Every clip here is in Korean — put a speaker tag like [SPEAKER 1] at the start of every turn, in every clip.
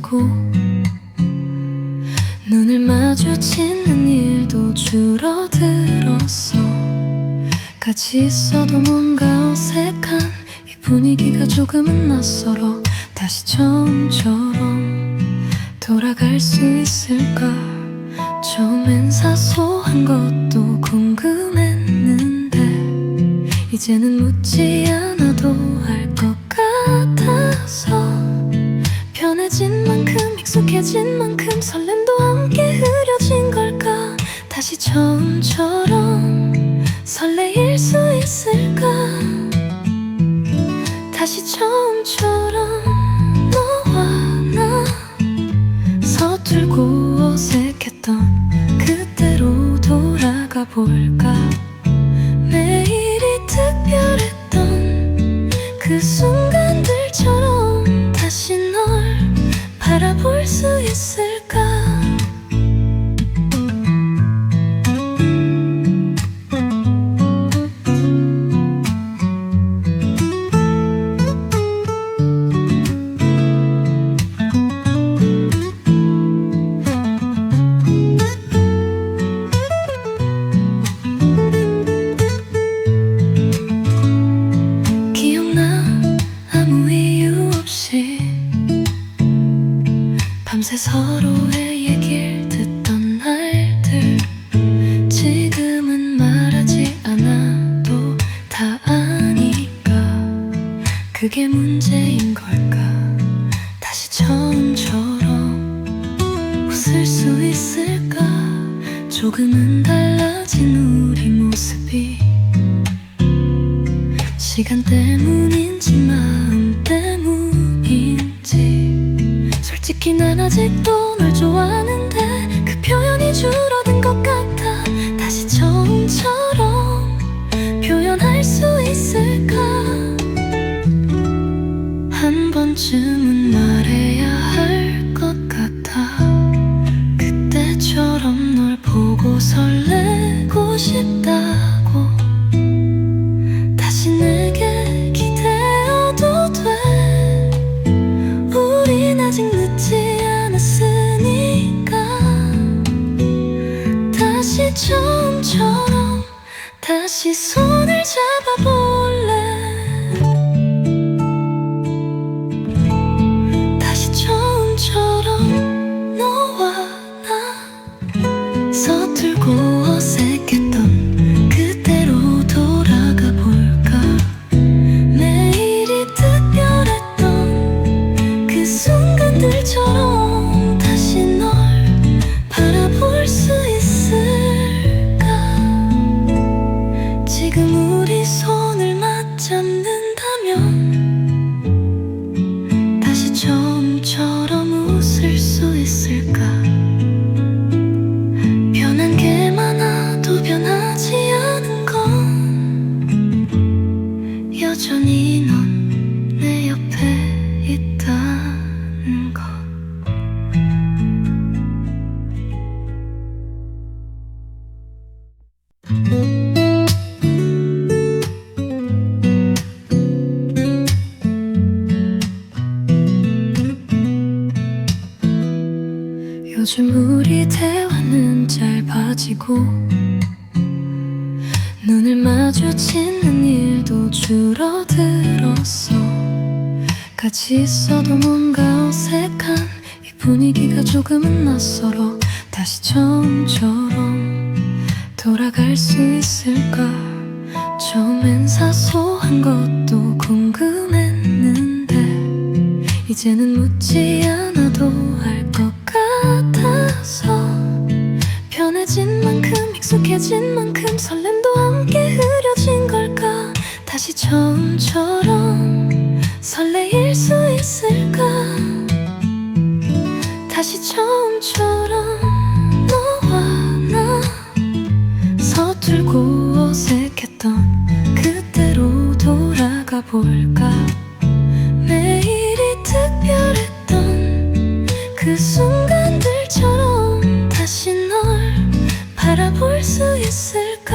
[SPEAKER 1] 빠지고 눈을 마주치는 일도 줄어들었어. 같이 있어도 뭔가 어색한 이 분위기가 조금은 낯설어. 다시 처음처럼 돌아갈 수 있을까? 처음엔 사소한 것도 궁금했는데 이제는 묻지 않아도 알 것 같아서 편해진 만큼 익숙해진 만큼 설렘도 함께 흐려진 걸까? 다시 처음처럼 설레일 수 있을까? 다시 처음처럼 너와 나 서툴고 어색했던 그때로 돌아가 볼까? 매일이 특별했던 그 순간들처럼 다시 널 바라볼 수 있을까? 밤새 서로의 얘기를 듣던 날들 지금은 말하지 않아도 다 아니까 그게 문제인 걸까? 다시 처음처럼 웃을 수 있을까? 조금은 달라진 우리 모습이 시간 때문인지 마음 때문인지 솔직히 난 아직도 널 좋아하는데 그 표현이 줄어든 것 같아. 다시 처음처럼 표현할 수 있을까? 한 번쯤은 말해야 할 것 같아. 그때처럼 널 보고 설레고 싶다고 다시 내게 기대어도 돼. 우린 아직 늦지 않았으니까 다시 처음처럼 다시 손을 잡아볼래. 다시 처음처럼 너와 나 서툴고 어색했던 그때로 돌아가 볼까? 매일이 특별했던 그 순간들처럼 다시 널 바라볼 수 있을까? 지금 우리 손을 맞잡는다면 다시 처음처럼 웃을 수 있을까? 변한 게 많아도 변하지 않은 건 여전히 넌 내 옆에 있다는 것. 요즘 우리 대화는 짧아지고 눈을 마주치는 일도 줄어들었어. 같이 있어도 뭔가 어색한 이 분위기가 조금은 낯설어. 다시 처음처럼 돌아갈 수 있을까? 처음엔 사소한 것도 궁금했는데 이제는 묻지 않아도 알 것 같아서 편해진 만큼 익숙해진 만큼 설렘도 함께 흐려진 걸까? 다시 처음처럼 설레일 수 있을까? 다시 처음처럼 너와 나 서툴고 어색했던 그때로 돌아가 볼까? 매일이 특별했던 그 순간들처럼 다시 널 바라볼 수 있을까?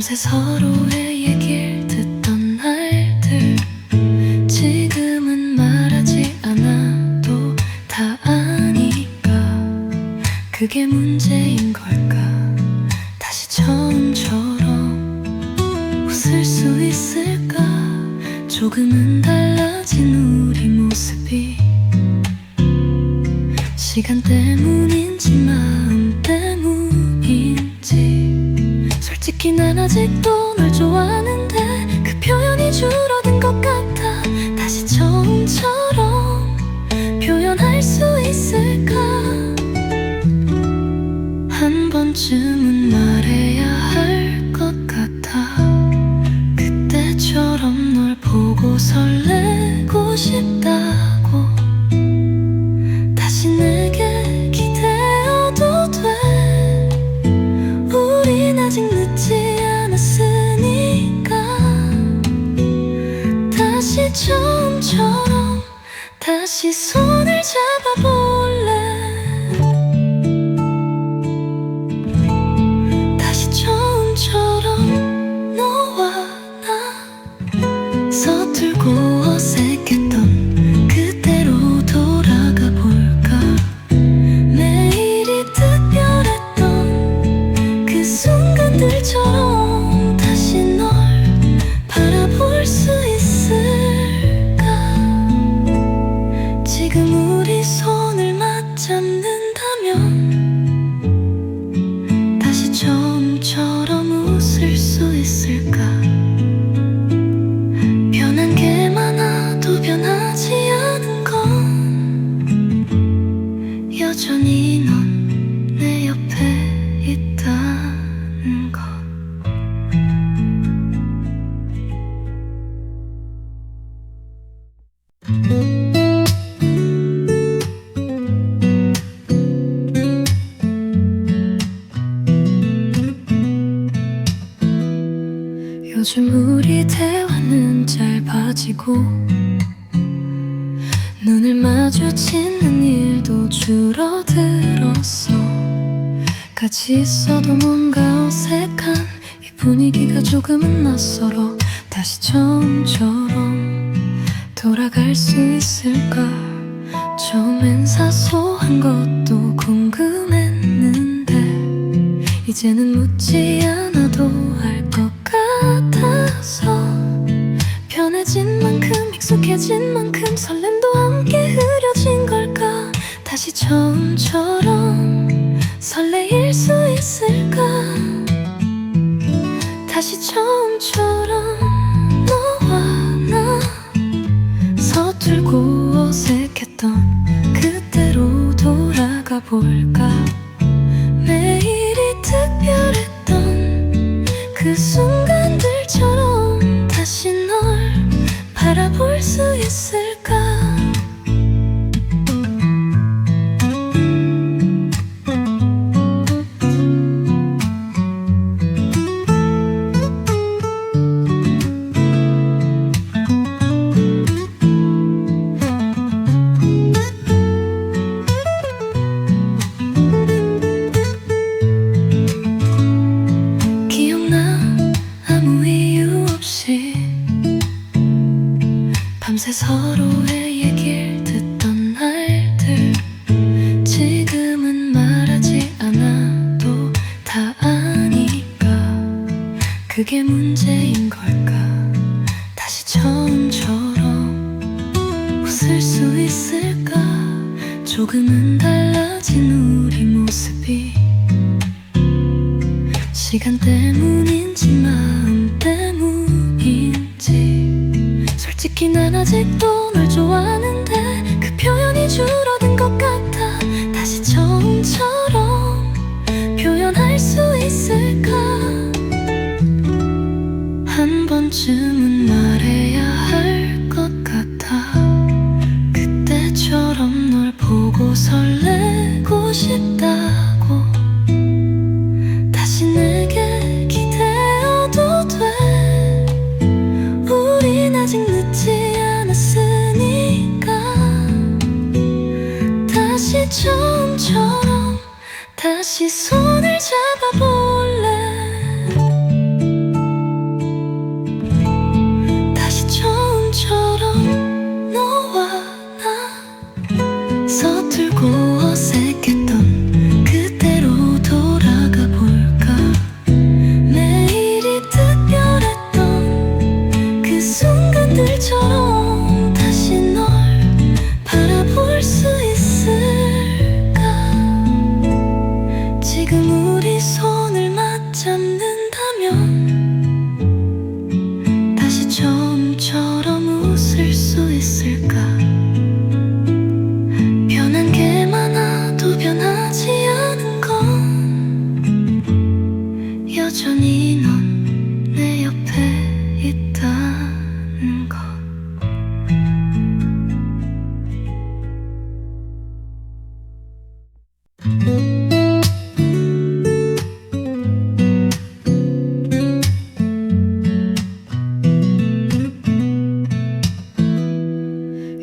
[SPEAKER 1] 밤새 서로의 얘기를 듣던 날들 지금은 말하지 않아도 다 아니까 그게 문제인 걸까. 다시 처음처럼 웃을 수 있을까. 조금은 달라진 우리 모습이 시간 때문인지 마음 때문인지 솔직히 난 아직도 널 좋아하는데 그 표현이 줄어든 것 같아. 다시 처음처럼 표현할 수 있을까. 한 번쯤은 말해야 할 것 같아. 그때처럼 널 보고 설레고 싶다고. 다시 내게 기대어도 돼. 우린 아직 늦지 않았으니까. 다시 처음처럼 다시 손을 잡아볼래. 다시 처음처럼 너와 나 서툴고 어색했던 그때로 돌아가 볼까. 매일이 특별했던 그 순간들처럼 다시 널 바라볼 수 있을까. 지금 우리 손을 맞잡는다면 다시 처음처럼 웃을 수 있을까. 변한 게 많아도 변하지 않은 건 여전히 넌 내 옆에 있다는 것. 요즘 우리 대화는 짧아지고 눈을 마주치는 일도 줄어들었어. 같이 있어도 뭔가 어색한 이 분위기가 조금은 낯설어. 다시 처음처럼 돌아갈 수 있을까. 처음엔 사소한 것도 궁금했는데 이제는 묻지 않아도 알 것 같아서. 편해진 만큼 익숙해진 만큼 설렘도 함께 흐려진 걸까. 다시 처음처럼 설레일 수 있을까. 다시 처음처럼 너와 나 서툴고 어색했던 그때로 돌아가 볼까. 매일이 특별했던 그 순간들처럼 다시 널 바라볼 수 있을까. 밤새 서로의 얘기를 듣던 날들 지금은 말하지 않아도 다 아니까 그게 문제인 걸까. 다시 처음처럼 웃을 수 있을까. 조금은 달라진 우리 모습이 시간 때문인지 마음 때문인지 솔직히 난 아직도 널 좋아하는데 그 표현이 줄어든 것 같아. 다시 처음처럼 표현할 수 있을까. 한 번쯤은 말해야 할 것 같아. 그때처럼 널 보고 설레고 싶다고. 다시 내게 기대어도 돼. 우린 아직 늦지 않았으니까. 다시 처음처럼 다시 손을 잡아볼래. 지금 우리 손을 맞잡는다면 다시 처음처럼 웃을 수 있을까? 변한 게 많아도 변하지 않은 건 여전히 넌 내 옆에 있다는 것.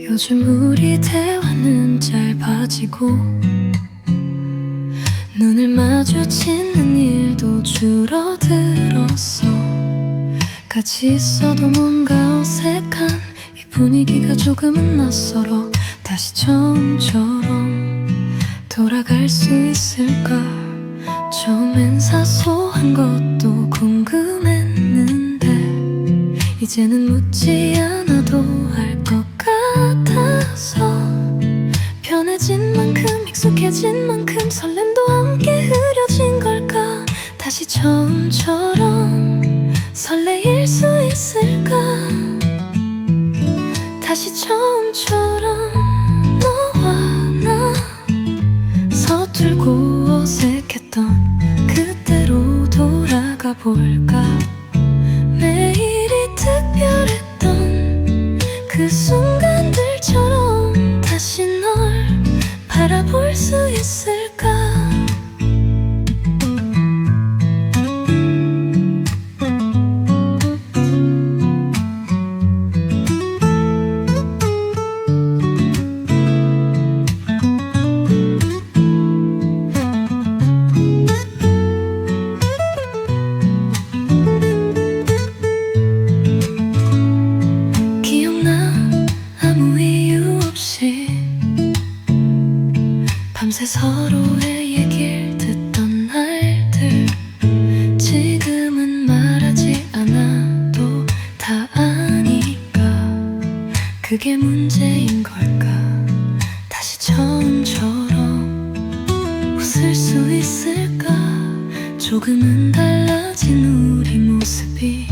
[SPEAKER 1] 요즘 우리 대화는 짧아지고 눈을 마주치는 일도 줄어들었어. 같이 있어도 뭔가 어색한 이 분위기가 조금은 낯설어. 다시 처음처럼 돌아갈 수 있을까? 처음엔 사소한 것도 궁금했는데 이제는 묻지 않아도 알 것 같아서 편해진 만큼 익숙해진 만큼 설렘도 함께 흐려진 걸까? 다시 처음처럼 설레일 수 있을까? 다시 처음처럼 너와 나 서툴고 어색했던 그때로 돌아가 볼까? 매일이 특별했던 그 순간들처럼 다시 널 바라볼 수 있을까? 밤새 서로의 얘기를 듣던 날들 지금은 말하지 않아도 다 아니까 그게 문제인 걸까? 다시 처음처럼 웃을 수 있을까? 조금은 달라진 우리 모습이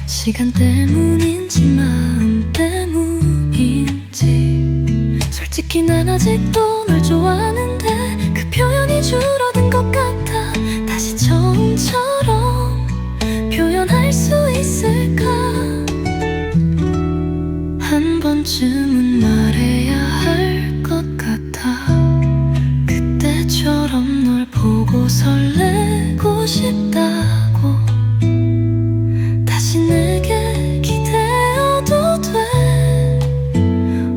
[SPEAKER 1] 시간 때문인지 마음 때문인지 솔직히 난 아직도 널 좋아하는데 그 표현이 줄어든 것 같아. 다시 처음처럼 표현할 수 있을까? 한 번쯤은 말해야 할 것 같아. 그때처럼 널 보고 설레고 싶다고. 다시 내게 기대어도 돼.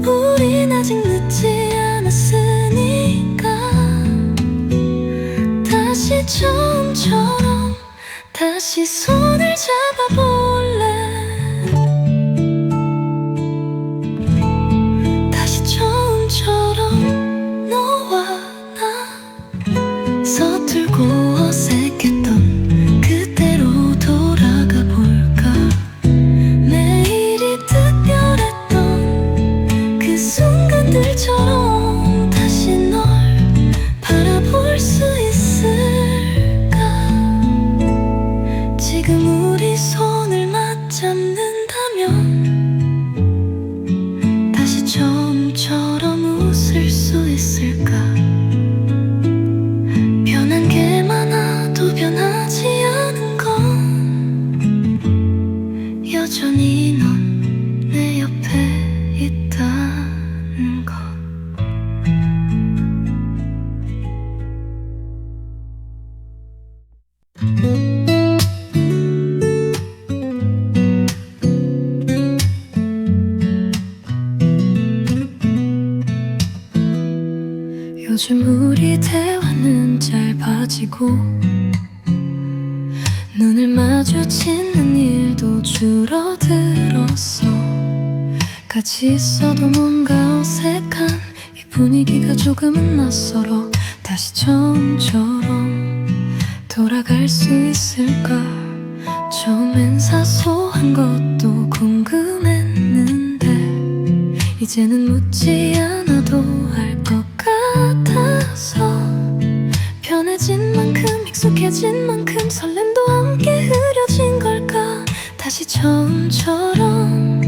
[SPEAKER 1] 우린 아직 늦지 않았으니까 다시 처음처럼 다시 손을 잡아볼래. 다시 처음처럼 너와 나 서툴고 어색했던 그때로 돌아가 볼까? 매일이 특별했던 그 순간들처럼 다시 널 바라볼 수 있을까? 지금 우리 손을 맞잡는다면 다시 처음처럼 웃을 수 있을까? 변한 게 많아도 변하지 않은 건 여전히 넌 내 옆에 있다는 것. 요즘 우리 대화는 짧아지고 눈을 마주치는 일도 줄어들었어. 같이 있어도 뭔가 어색한 이 분위기가 조금은 낯설어. 다시 처음처럼 돌아갈 수 있을까? 처음엔 사소한 것도 궁금했는데 이제는 묻지 않아도 알 것 같아서 익숙해진 만큼 설렘도 함께 흐려진 걸까? 다시 처음처럼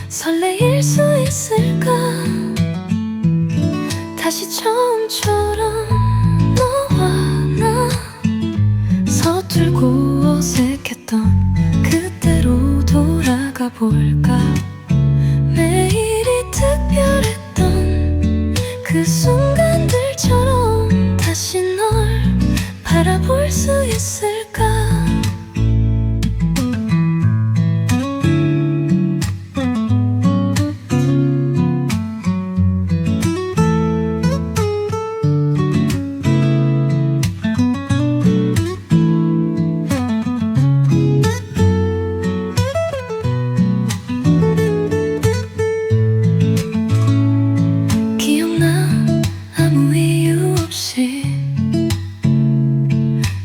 [SPEAKER 1] 설레일 수 있을까? 다시 처음처럼 너와 나 서툴고 어색했던 그때로 돌아가 볼까? 매일이 특별했던 그 순간들처럼 다시 널 바라볼 수 있을까?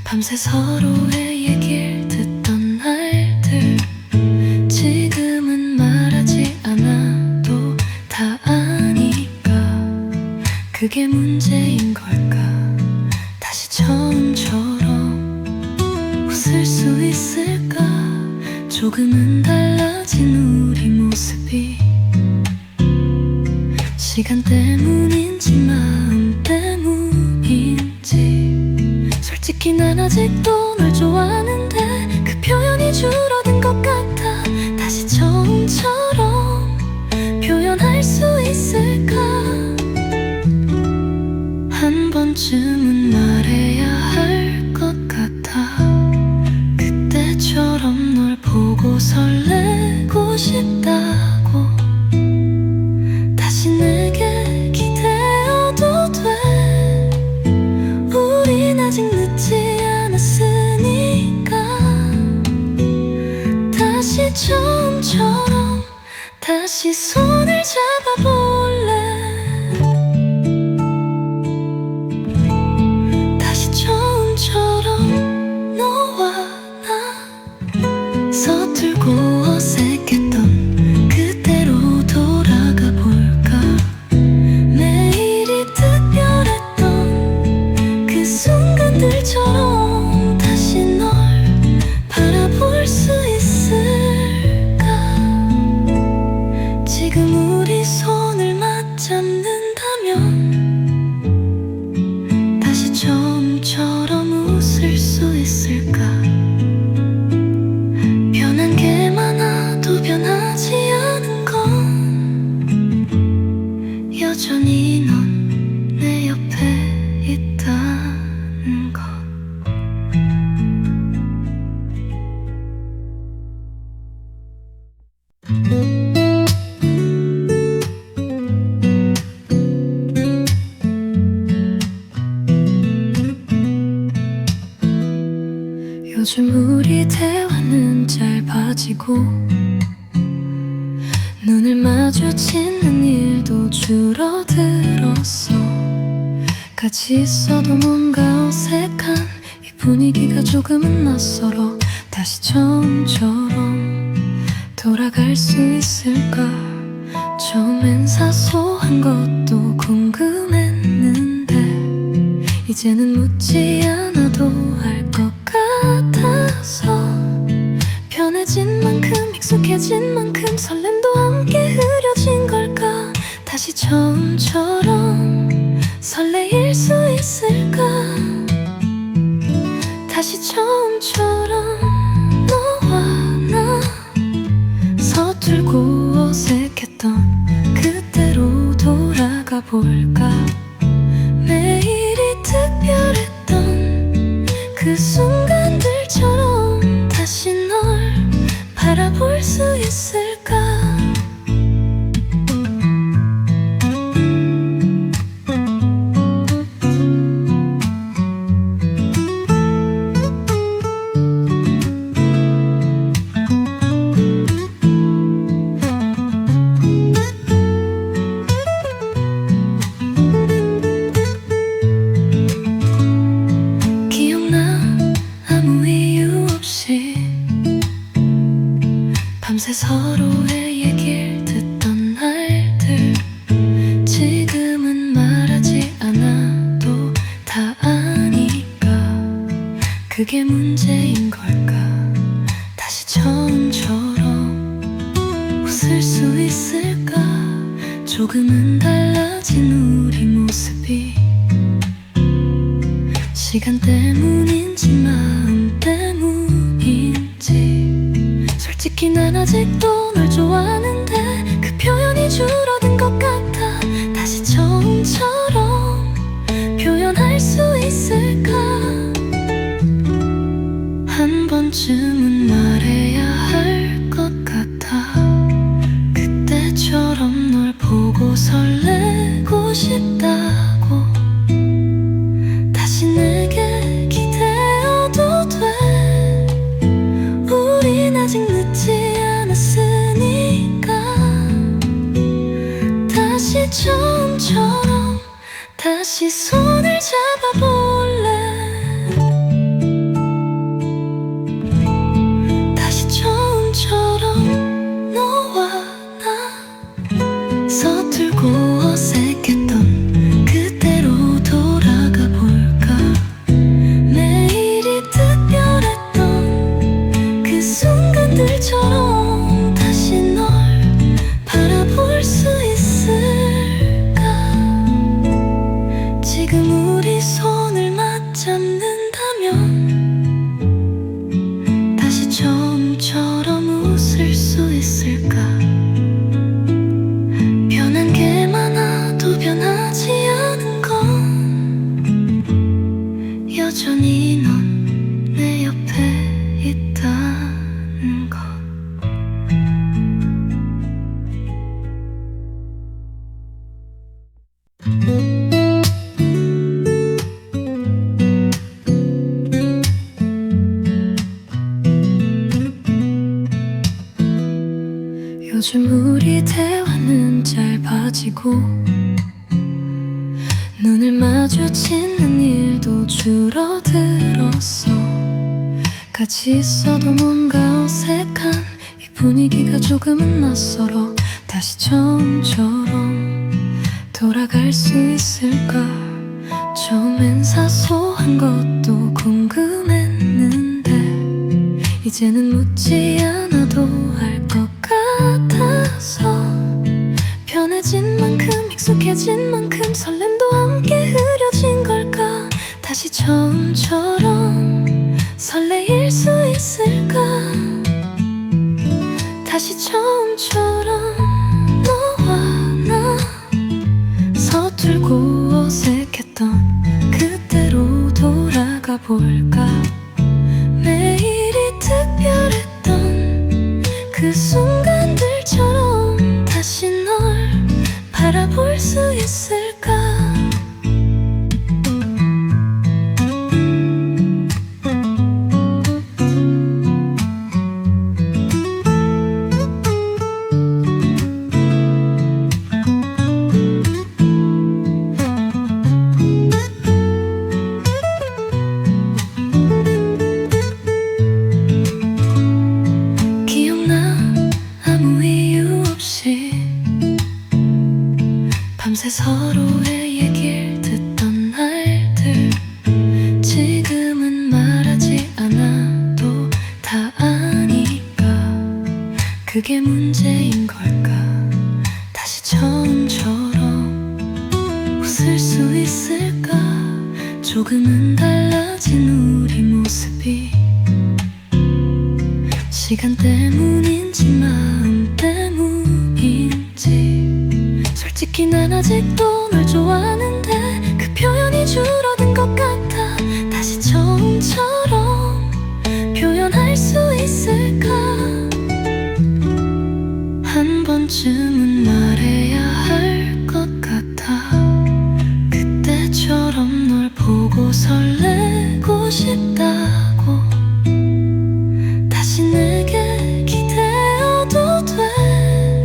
[SPEAKER 1] 밤새 서로의 얘기를 듣던 날들 지금은 말하지 않아도 다 아니까 그게 문제인 걸까? 다시 처음처럼 웃을 수 있을까? 조금은 달라진 우리 모습이 시간 때문인지 마음 때문인지 솔직히 난 아직도 널 좋아하는데 그 표현이 줄어든 것 같아. 다시 처음처럼 표현할 수 있을까? 한 번쯤은 말해야 할 것 같아. 그때처럼 널 보고 설레고 싶다고. 다시 내게 기대어도 돼. 우린 아직 늦지 않았으니까. 다시 처음처럼 다시 손을 잡아볼래. 다시 처음처럼 너와 나 서툴고 어색했던 그때로 돌아가 볼까. 매일이 특별했던 그 순간들처럼 다시 널 바라볼 수 있을까. 지금 우리 손을 맞잡는다면 다시 처음처럼 웃을 수 있을까. 변한 게 많아도 변하지 않은 건 여전히 넌 내 옆에 있다는 것. 요즘 우리 대화는 짧아지고 눈을 마주치는 일도 줄어들었어. 같이 있어도 뭔가 어색한 이 분위기가 조금은 낯설어. 다시 처음처럼 돌아갈 수 있을까. 처음엔 사소한 것도 궁금했는데 이제는 묻지 않아도 알 것 같아서. 편해진 만큼 익숙해진 만큼 설렘도 함께 흐려진 걸까. 다시 처음처럼 설레일 수 있을까. 다시 처음처럼 너와 나 서툴고 어색했던 그때로 돌아가 볼까. 매일이 특별했던 그 순간들처럼 다시 널 바라볼 수 있을까. 밤새 서로의 얘기를 듣던 날들 지금은 말하지 않아도 다 아니까 그게 문제인 걸까? 다시 처음처럼 웃을 수 있을까? 조금은 달라진 우리 모습이 시간 때문인지 마음 때문인지 솔직히 난 아직도 널 좋아하는데 그 표현이 줄어든 것 같아. 다시 처음처럼 표현할 수 있을까? 한 번쯤은 말해야 할 것 같아. 그때처럼 널 보고 설레고 싶다고. 다시 내게 기대어도 돼. 우린 아직 늦지 않았으니까. 다시 처음처럼 다시 손을 잡아볼래. 다시 처음처럼 너와 나 서툴고 어색했던 그때로 돌아가 볼까. 매일이 특별했던 그 순간들처럼 다시 널 바라볼 수 있을까. 지금 우리 손을 맞잡는다면 다시 처음처럼 웃을 수 있을까. 변한 게 많아도 변하지 않은 건 여전히 넌 내 옆에 있다는 것. 요즘 우리 대화는 짧아지고 눈을 마주치는 일도 줄어들었어. 같이 있어도 뭔가 어색한 이 분위기가 조금은 낯설어. 다시 처음처럼 돌아갈 수 있을까. 처음엔 사소한 것도 궁금했는데 이제는 묻지 않아도 알 것 같아서. 편해진 만큼 익숙해진 만큼 설렘도 함께 흐려진 걸까. 다시 처음처럼 설레일 수 있을까. 다시 처음처럼 너와 나 서툴고 어색했던 그때로 돌아가 볼까. 매일이 특별했던 그 순간들처럼 다시 널 바라볼 수 있을까. 밤새 서로의 얘기를 듣던 날들 지금은 말하지 않아도 다 아니까. 그게 문제인 걸까. 다시 처음처럼 웃을 수 있을까. 조금은 달라진 우리 모습이 시간 때문인지 마음 때문인지 솔직히 난 아직도 널 좋아하는데 그 표현이 줄어든 것 같아. 다시 처음처럼 표현할 수 있을까. 한 번쯤은 말해야 할 것 같아. 그때처럼 널 보고 설레고 싶다고. 다시 내게 기대어도 돼.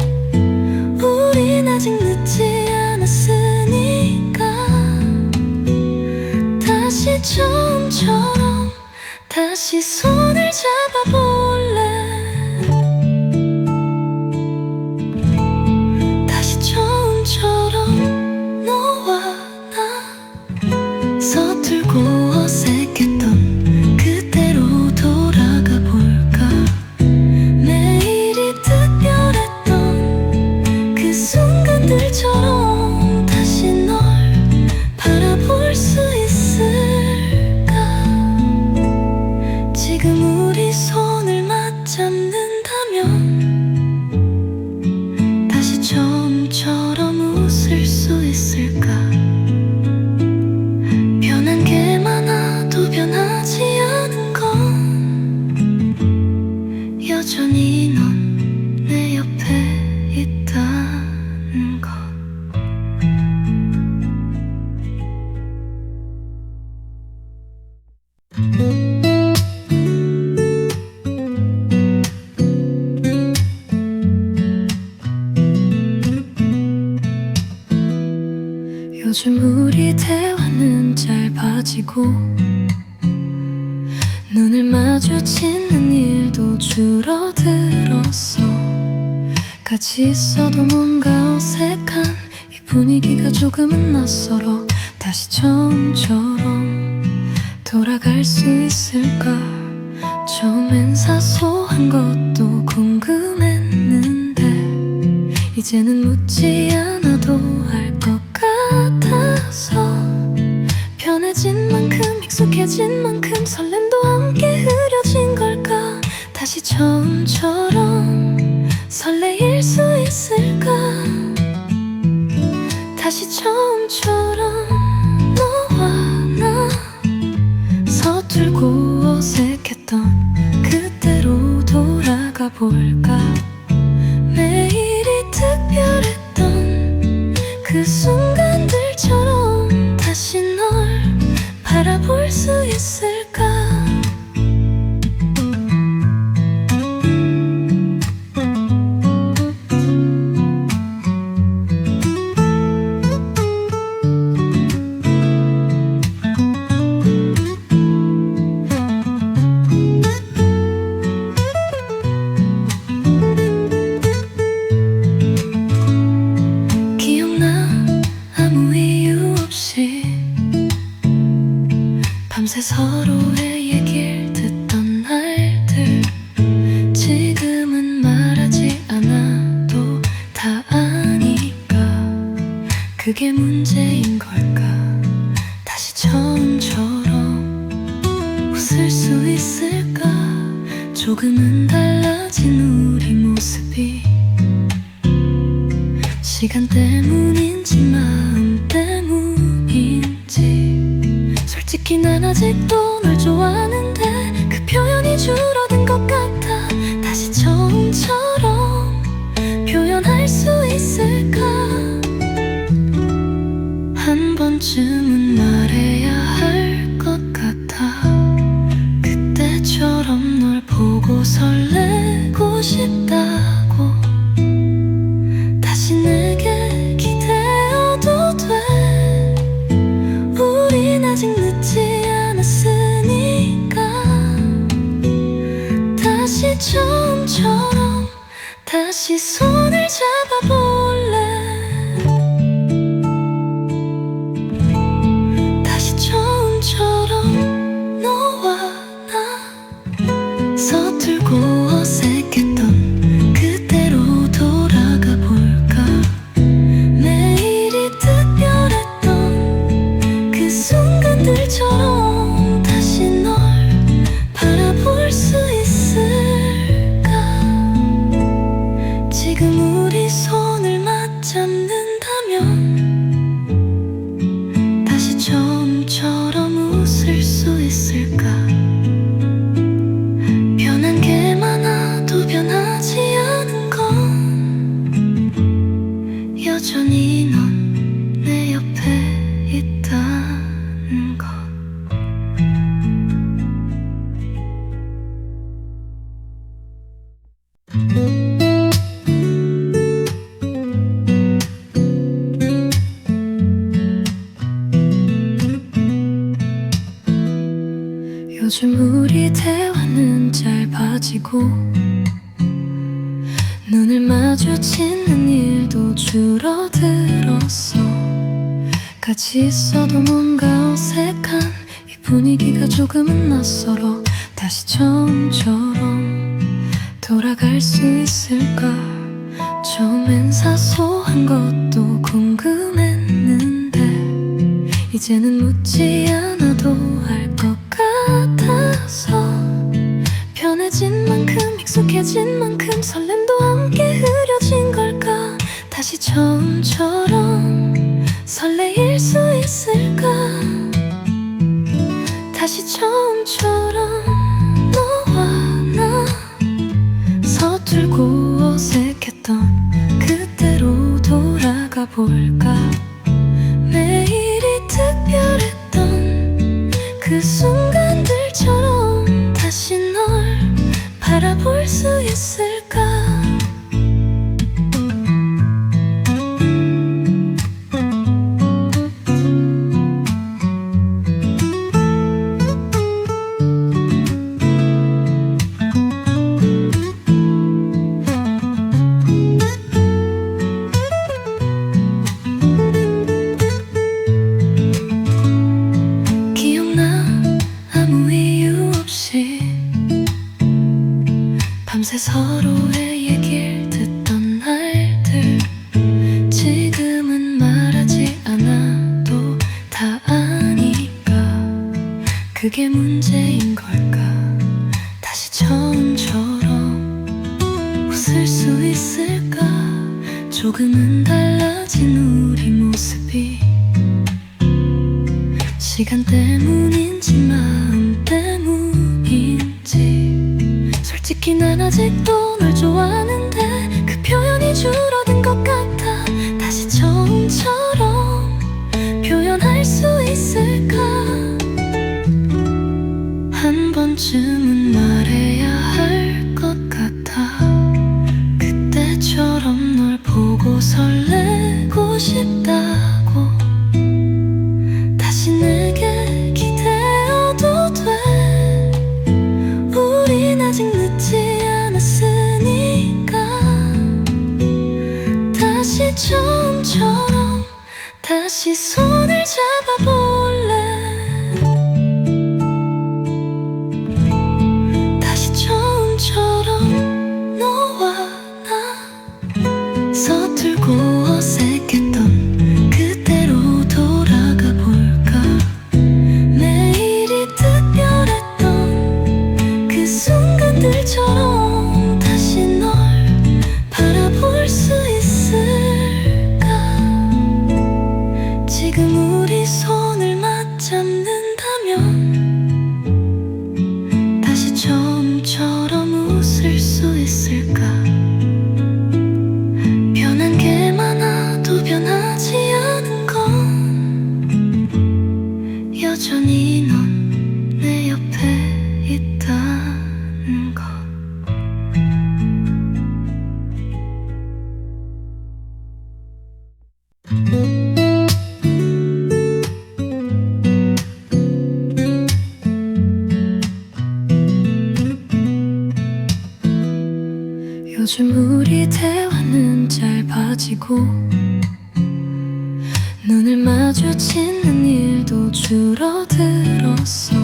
[SPEAKER 1] 우린 아직 늦지 않았으니까. 다시 처음처럼 다시 손을 잡아볼래. 다시 처음처럼 너와 나 서툴고 어색했던 그때 요즘 우리 대화는 짧아지고 눈을 마주치는 일도 줄어들었어. 같이 있어도 뭔가 어색한 이 분위기가 조금은 낯설어. 다시 처음처럼 돌아갈 수 있을까? 처음엔 사소한 것도 궁금했는데 이제는 묻지 않아도 알 것 같아서 편해진 만큼 익숙해진 만큼 설렘도 함께 흐려진 걸까? 다시 처음처럼 설레일 수 있을까? 다시 처음처럼 너와 나 서툴고 어색했던 그때로 돌아가 볼까? 매일이 특별했던 그 순간들처럼 다시 널 바라볼 수 있을까? 밤새 서로의 얘기를 듣던 날들 지금은 말하지 않아도 다 아니까 그게 문제인 걸까? 다시 처음처럼 웃을 수 있을까? 조금은 달라진 우리 모습이 시간 때문인지 마음 때문인지 솔직히 난 아직도 널 좋아하는데 그 표현이 줄어든 것 같아. 다시 처음처럼 표현할 수 있을까? 한 번쯤은 말해야 할 것 같아. 그때처럼 널 보고 설레고 싶다고 다시 내게 기대어도 돼. 우린 아직 늦지 않았으니까 다시 처음처럼 다시 손을 잡아볼래. 다시 처음처럼 너와 나 서툴고 어색했던 그때로 돌아가 볼까? 매일이 특별했던 그 순간들처럼 다시 널 바라볼 수 있을까? 지금 우리 손을 맞잡는다면 다시 처음처럼 웃을 수 있을까? 변한 게 많아도 변하지 않은 건 여전히 넌 내 옆에 있다는 것. 요즘 우리 대화는 짧아지고 눈을 마주치는 일도 줄어들었어. 같이 있어도 뭔가 어색한 이 분위기가 조금은 낯설어. 다시 처음처럼 돌아갈 수 있을까? 처음엔 사소한 것도 궁금했는데 이제는 묻지 않아도 알 것 같아서 편해진 만큼 익숙해진 만큼 설렘도 함께 흐려진 걸까? 다시 처음처럼 설레일 수 있을까? 다시 처음처럼 너와 나 서툴고 어색했던 그때로 돌아가 볼까? 매일이 특별했던 그 순간들 바라볼 수 있을까? 밤새 서로의 얘기를 듣던 날들, 지금은 말하지 않아도 다 아니까 그게 문제인 걸까? 다시 처음처럼 웃을 수 있을까? 조금은 달라진 우리 모습이 시간 때문인지 마음 때문인지 솔직히 난 아직도 널 좋아하는데 그 표현이 줄어든 것 같아. 다시 처음처럼 표현할 수 있을까? 한 번쯤은 말해야 할 것 같아. 그때처럼 널 보고 설레고 싶다고. 다시 내게 기대어도 돼. 우린 아직 늦지 않았으니까. 다시 처음처럼 다시 손을 잡아볼래. 다시 처음처럼 너와 나 서툴고 어색했던 그때로 돌아가 볼까. 매일이 특별했던 그 순간들처럼 다시 널 바라볼 수 있을까. 지금 우리 손을 맞잡는다면 다시 처음처럼 웃을 수 있을까. 변한 게 많아도 변하지 않은 건 여전히 넌 내 옆에 있다는 것. 요즘 우리 대화는 짧아지고 눈을 마주치는 일도 줄어들었어.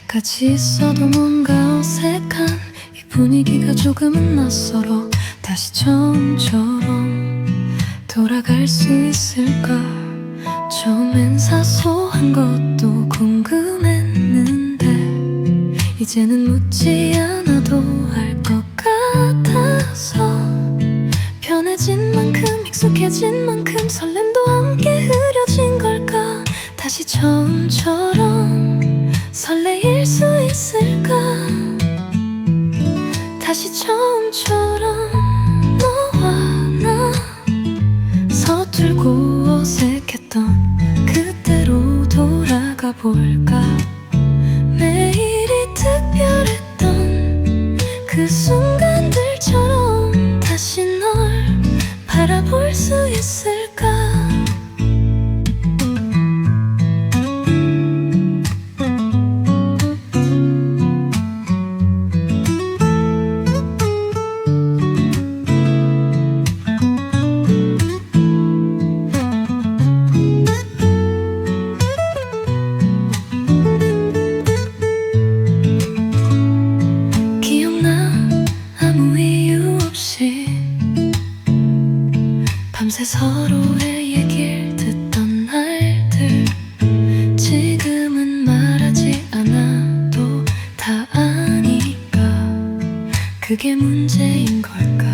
[SPEAKER 1] 같이 있어도 뭔가 어색한 이 분위기가 조금은 낯설어. 다시 처음처럼 돌아갈 수 있을까. 처음엔 사소한 것도 궁금했는데 이제는 묻지 않아도 알 것 같아서. 편해진 만큼 익숙해진 만큼 설렘도 함께 흐려진 걸까. 다시 처음처럼 설레일 수 있을까. 다시 처음처럼 너와 나 서툴고 어색했던 그때로 돌아가 볼까. 매일이 특별했던 그 순간들처럼 다시 널 바라볼 수 있을까. 밤새 서로의 얘기를 듣던 날들, 지금은 말하지 않아도 다 아니까 그게 문제인 걸까.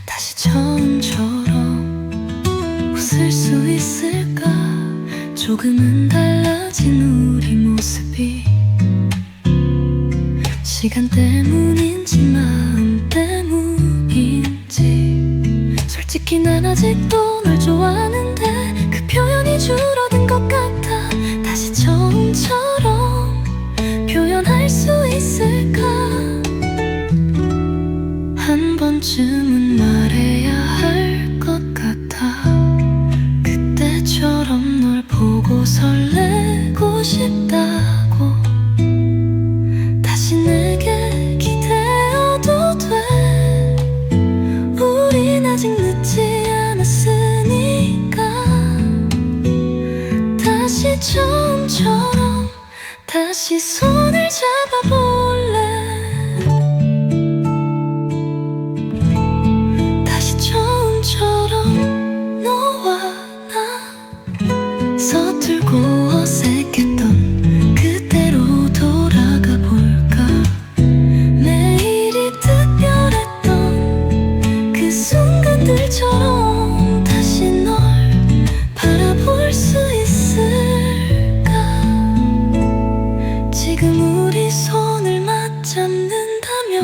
[SPEAKER 1] 다시 처음처럼 웃을 수 있을까. 조금은 달라진 우리 모습이 시간 때문인지 마음 때문인지 솔직히 난 아직도 널 좋아하는데 그 표현이 줄어든 것 같아. 다시 처음처럼 표현할 수 있을까. 다시 손을 잡아볼래. 다시 처음처럼 너와 나 서툴고 어색했던 그때로 돌아가 볼까. 매일이 특별했던 그 순간들처럼 다시 널 바라볼 수 있을까. 지금 우리 손을 맞잡는다면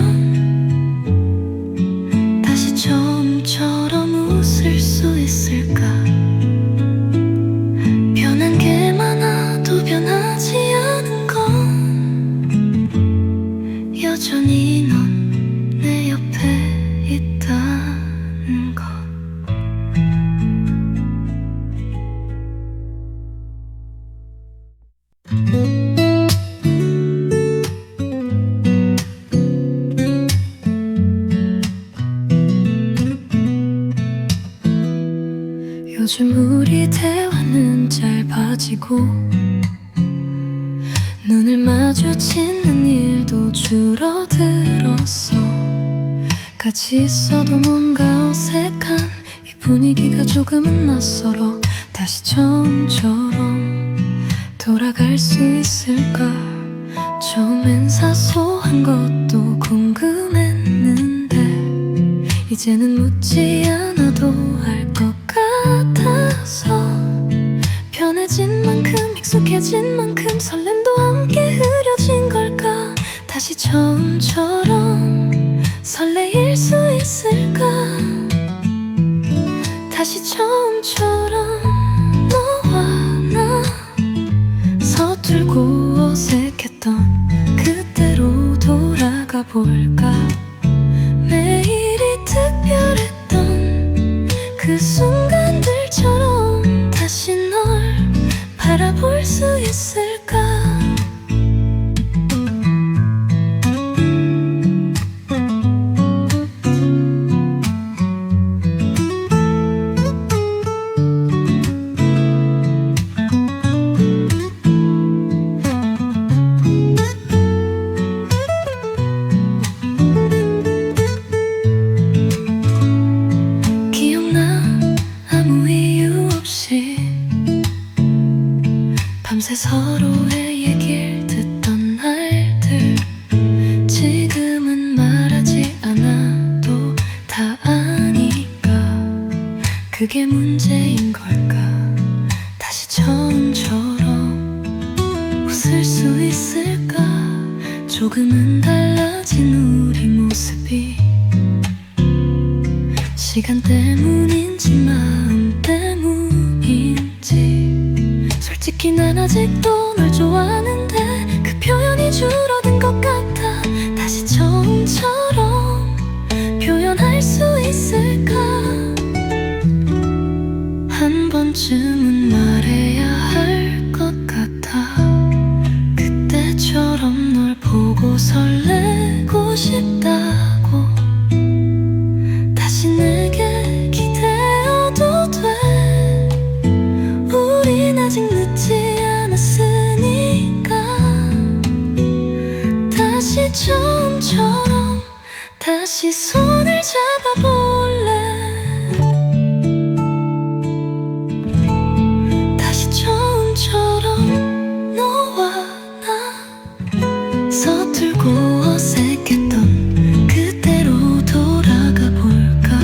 [SPEAKER 1] 다시 처음처럼 웃을 수 있을까. 변한 게 많아도 변하지 않은 건 여전히 넌 내 옆에 있다는 것. 요즘 우리 대화는 짧아지고 눈을 마주치는 일도 줄어들었어. 같이 있어도 뭔가 어색한 이 분위기가 조금은 낯설어. 다시 처음처럼 돌아갈 수 있을까. 처음엔 사소한 것도 궁금했는데 이제는 묻지 않아도 알 것 같아서. 편해진 만큼 익숙해진 만큼 설렘도 함께 흐려진 걸까. 다시 처음처럼 설레일 수 있을까. 다시 처음처럼 너와 나 서툴고 어색했던 그때로 돌아가 볼까. 매일이 특별했던 그 순간들처럼 다시 널 바라볼 수 있을까. 밤새 서로의 얘기를 듣던 날들 지금은 말하지 않아도 다 아니까. 그게 문제인 걸까. 다시 처음처럼 웃을 수 있을까. 조금은 달라진 우리 모습이 시간 때문인지 마음 때문인지. 솔직히 난 아직도 널 좋아하는데 그 표현이 줄어든 것 같아. 다시 처음처럼 표현할 수 있을까. 한 번쯤은 말해야 할 것 같아. 그때처럼 널 보고 설레고 싶다고. 다시 내게 기대어도 돼. 우린 아직 늦지 않았으니까. 다시 처음처럼 다시 손을 잡아볼래. 다시 처음처럼 너와 나 서툴고 어색했던 그때로 돌아가 볼까.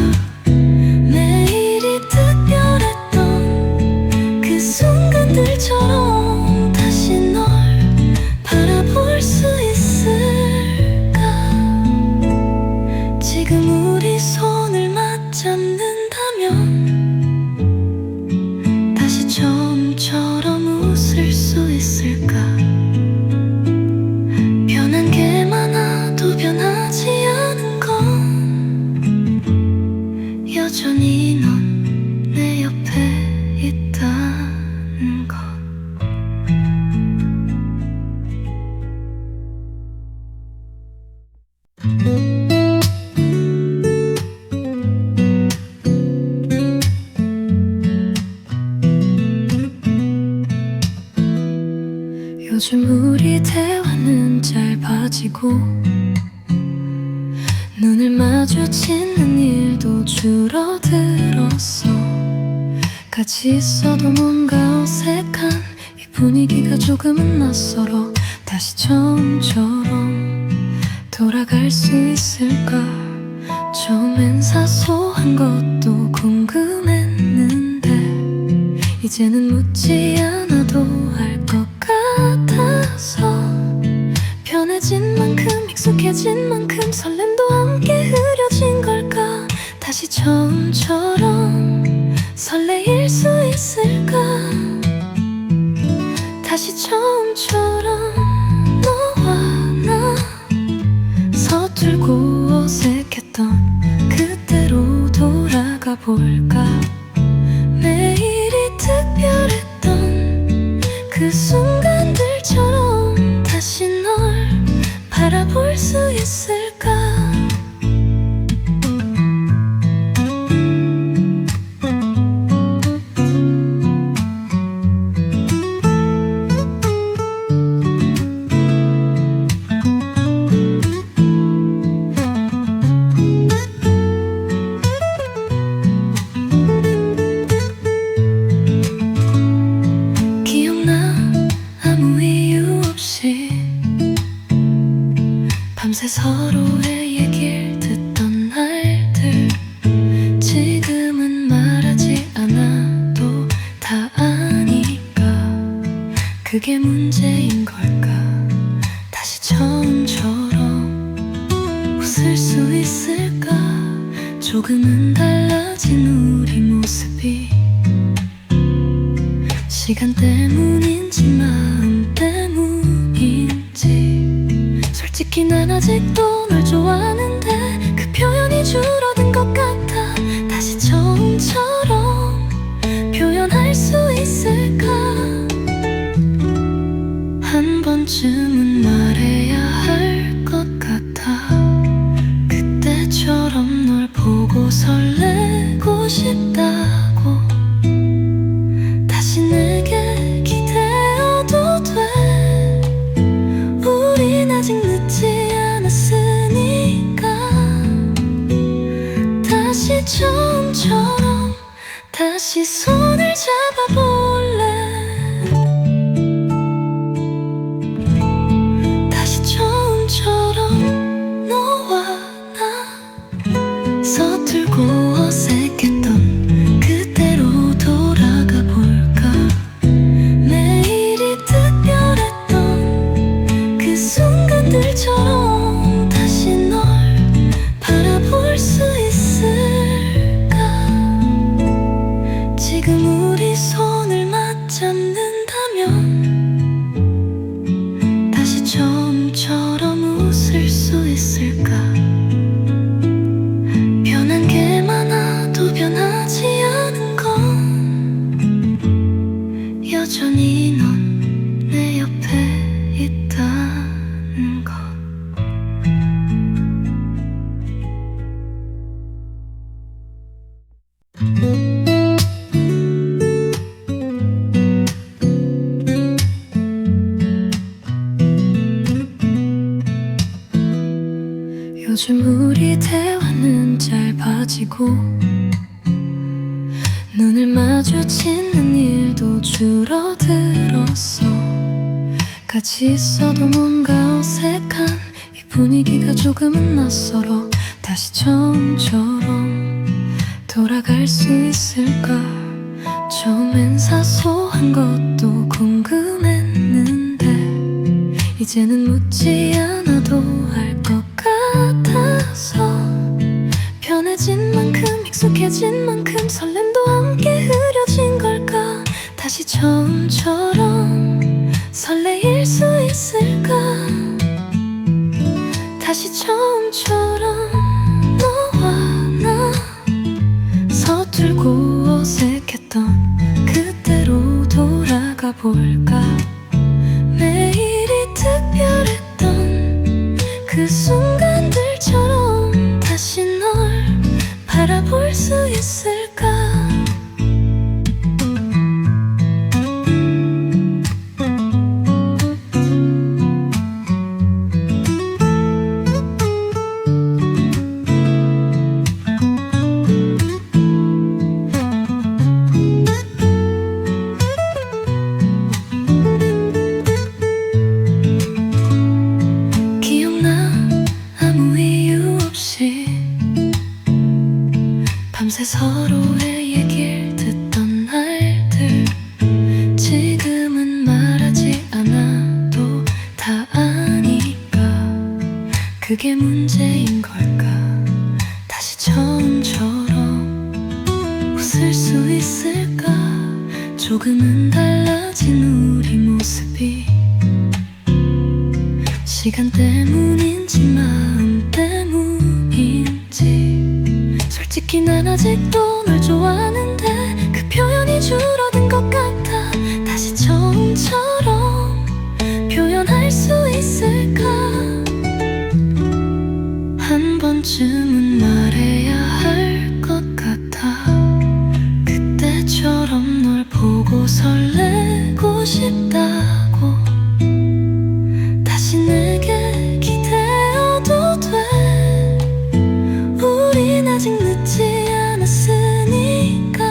[SPEAKER 1] 매일이 특별했던 그 순간들처럼 다시 널 바라볼 수 있을까. 지금 우리 손을 맞잡는다면 다시 처음처럼 웃을 수 있을까. 변한 게 많아도 변하지 않은 건 여전히 넌 내 옆에 있다는 것. 요즘 우리 대화는 짧아지고 눈을 마주치는 일도 줄어들었어. 같이 있어도 뭔가 어색한 이 분위기가 조금은 낯설어. 다시 처음처럼 돌아갈 수 있을까? 처음엔 사소한 것도 궁금했는데 이제는 묻지 않아도 알 것 같아서 편해진 만큼 익숙해진 만큼 설렘도 함께 흐려진 걸까? 다시 처음처럼 설레일 수 있을까? 다시 처음처럼 너와 나 서툴고 어색했던 그때로 돌아가 볼까? 매일이 특별했던 그 순간들처럼 다시 널 바라볼 수 있을까? 밤새 서로의 얘기를 듣던 날들 지금은 말하지 않아도 다 아니까 그게 문제인 걸까? 다시 처음처럼 웃을 수 있을까? 조금은 달라진 우리 모습이 시간 때문인지 마음 때문인지 솔직히 난 아직도 널 좋아하는데 그 표현이 줄어든 것 같아. 다시 처음처럼 표현할 수 있을까? 한 번쯤은 말해야 할 것 같아. 그때처럼 널 보고 설레고 싶다고 다시 내게 기대어도 돼. 우린 아직 늦지 않았으니까 다시 처음처럼 다시 손을 잡아볼래. 다시 처음처럼 너와 나 서툴고 어색했던 그때로 돌아가 볼까? 매일이 특별했던 그 순간들처럼 다시 널 바라볼 수 있을까? 지금 우리 손을 맞잡는다면 다시 처음처럼 웃을 수 있을까? 변한 게 많아도 변하지 않은 건 여전히 넌 내 옆에 있다는 것. 요즘 우리 대화는 짧아지고 눈을 마주치는 일도 줄어들었어. 같이 있어도 뭔가 어색한 이 분위기가 조금은 낯설어. 다시 처음처럼 돌아갈 수 있을까? 처음엔 사소한 것도 궁금했는데 이제는 묻지 않아도 알 것 같아서 편해진 만큼 익숙해진 만큼 설렘도 함께 흐려진 걸까? 다시 처음처럼 설레일 수 있을까? 다시 처음처럼 너와 나 서툴고 어색했던 그때로 돌아가 볼까? 매일이 특별했던 그 순간들처럼 다시 널 바라볼 수 있을까? 밤새 서로의 얘기를 듣던 날들 지금은 말하지 않아도 다 아니까 그게 문제인 걸까. 다시 처음처럼 웃을 수 있을까. 조금은 달라진 우리 모습이 시간 때문인지 마음 때문인지 솔직히 난 아직도 널 좋아하는데 그 표현이 줄어든 것 같아. 다시 처음처럼 표현할 수 있을까. 한 번쯤은 말해야 할 것 같아. 그때처럼 널 보고 설레고 싶다고. 다시 내게 기대어도 돼. 우린 아직 늦지 않았으니까.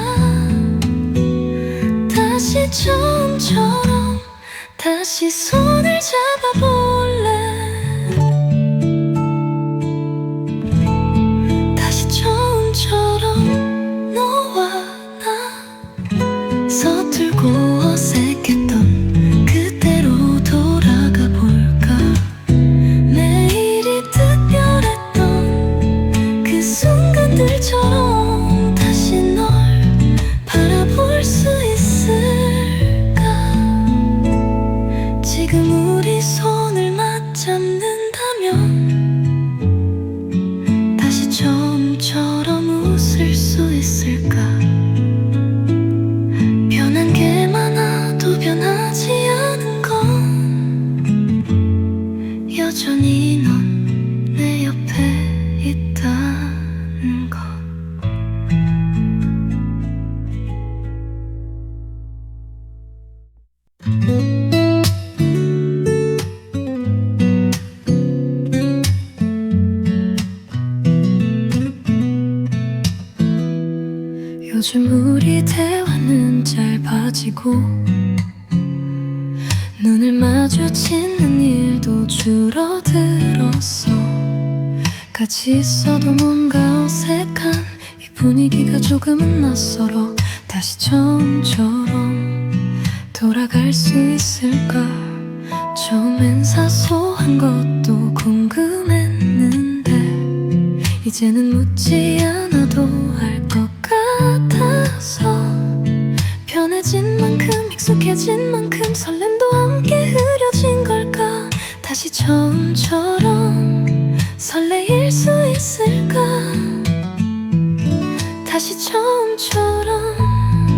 [SPEAKER 1] 다시 처음처럼 다시 손을 잡아볼래. 다시 처음처럼 너와 나 서툴고 어색했던 그때로 돌아가 볼까. 매일이 특별했던 그 순간들처럼 다시 널 바라볼 수 있을까. 지금 우리 손을 맞잡는다면 다시 처음처럼 웃을 수 있을까. 변한 게 많아도 변하지 않은 건 여전히 넌 내 옆에 있다는 것. 요즘 우리 대화는 짧아지고 눈을 마주치는 일도 줄어들었어. 같이 있어도 뭔가 어색한 이 분위기가 조금은 낯설어. 다시 처음처럼 돌아갈 수 있을까. 처음엔 사소한 것도 궁금했는데 이제는 묻지 않아도 알 것 같아서. 편해진 만큼 익숙해진 만큼 설렘도 함께 흐려진 걸까. 다시 처음처럼 설레일 수 있을까. 다시 처음처럼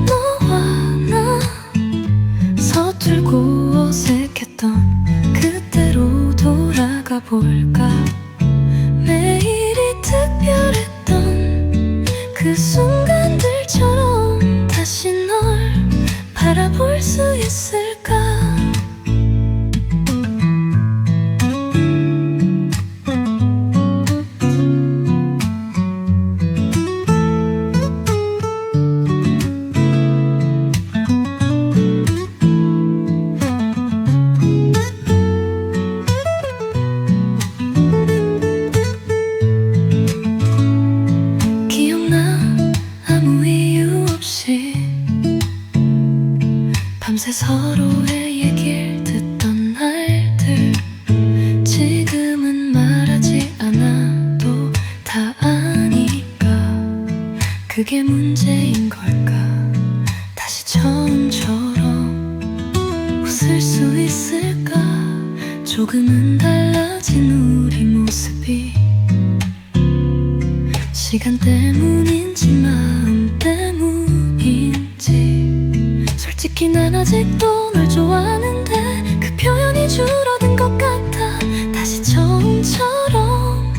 [SPEAKER 1] 너와 나 서툴고 어색했던 그때로 돌아가 볼까. 매일이 특별했던 그 순간들처럼 다시 널 바라볼 수 있을까. 밤새 서로의 얘기를 듣던 날들 지금은 말하지 않아도 다 아니까 그게 문제인 걸까. 다시 처음처럼 웃을 수 있을까. 조금은 달라진 우리 모습이 시간 때문인지 마음 때문인지 솔직히 난 아직도 널 좋아하는데 그 표현이 줄어든 것 같아. 다시 처음처럼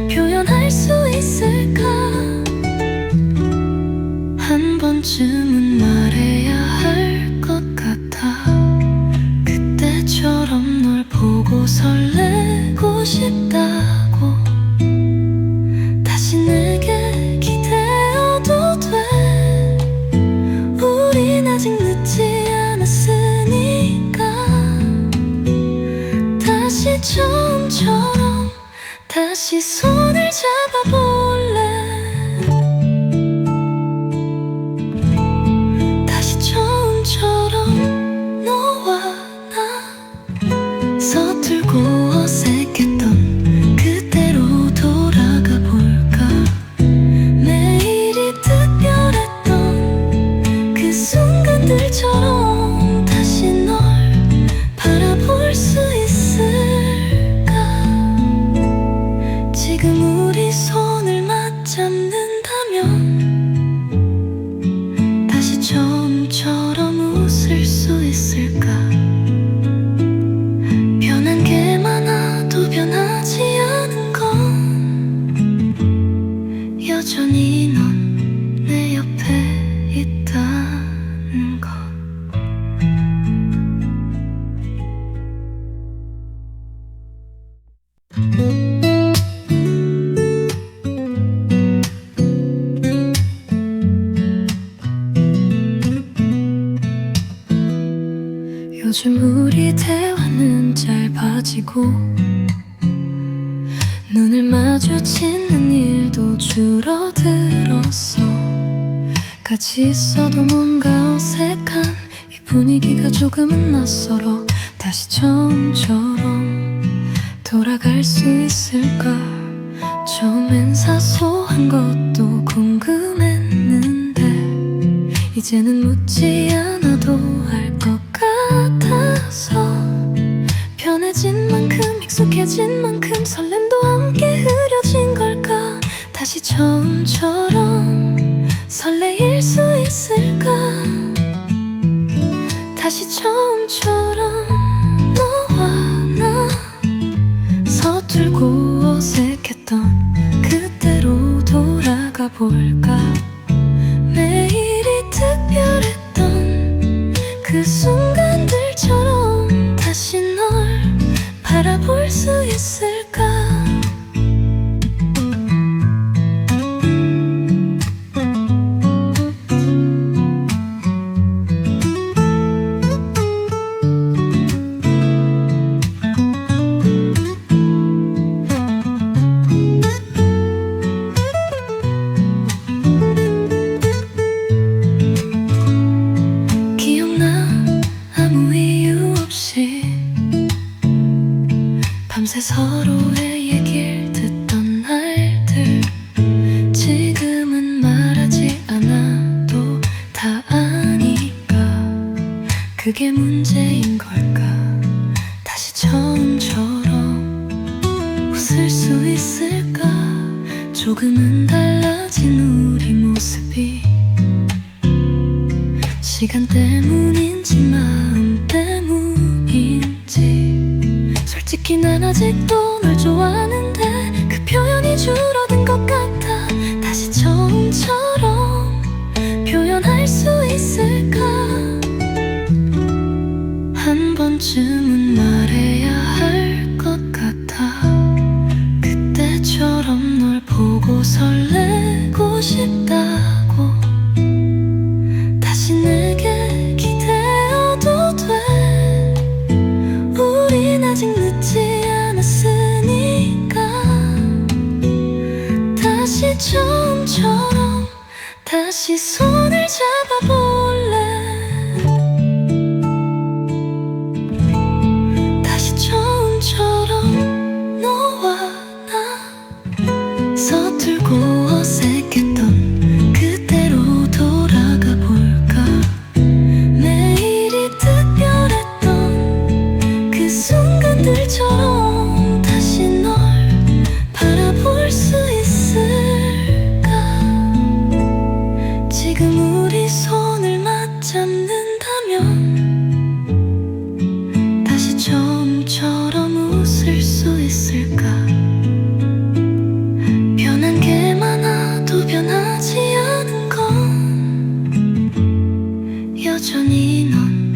[SPEAKER 1] 표현할 수 있을까. 한 번쯤은 말해야 할 것 같아. 그때처럼 널 보고 설레고 싶다고. 다시 내게 기대어도 돼. 우린 아직 늦지 않았으니까. 다시 처음처럼 다시 손을 잡아볼래. 요즘 우리 대화는 짧아지고 눈을 마주치는 일도 줄어들었어. 같이 있어도 뭔가 어색한 이 분위기가 조금은 낯설어. 다시 처음처럼 돌아갈 수 있을까? 처음엔 사소한 것도 궁금했는데 이제는 묻지 않아도 알 것 같아서 편해진 만큼 익숙해진 만큼 설렘도 함께 흐려진 걸까? 다시 처음처럼 설레일 수 있을까? 다시 처음처럼 너와 나 서툴고 어색했던 그때로 돌아가 볼까? 매일이 특별했던 그 순간들처럼 다시 널 바라볼 수 있을까? 밤새 서로의 얘기를 듣던 날들 지금은 말하지 않아도 다 아니까 그게 문제인 걸까? 다시 처음처럼 웃을 수 있을까? 조금은 달라진 우리 모습이 시간 때문인지 마음 때문인지 솔직히 난 아직도 널 좋아하는데 그 표현이 줄어든 것 같아. 다시 처음처럼 표현할 수 있을까? 한 번쯤은 말해야 할 것 같아. 그때처럼 널 보고 설레고 싶다고. 다시 내게 기대어도 돼. 우린 아직 늦지 않았으니까 다시 처음처럼 다시 손을 잡아볼래. 다시 처음처럼 너와 나 서툴고 어색했던 그때로 돌아가 볼까? 매일이 특별했던 그 순간들처럼 다시 널 바라볼 수 있을까? 지금 우리 손을 맞잡는다면 다시 처음처럼 웃을 수 있을까? 변한 게 많아도 변하지 않은 건 여전히 넌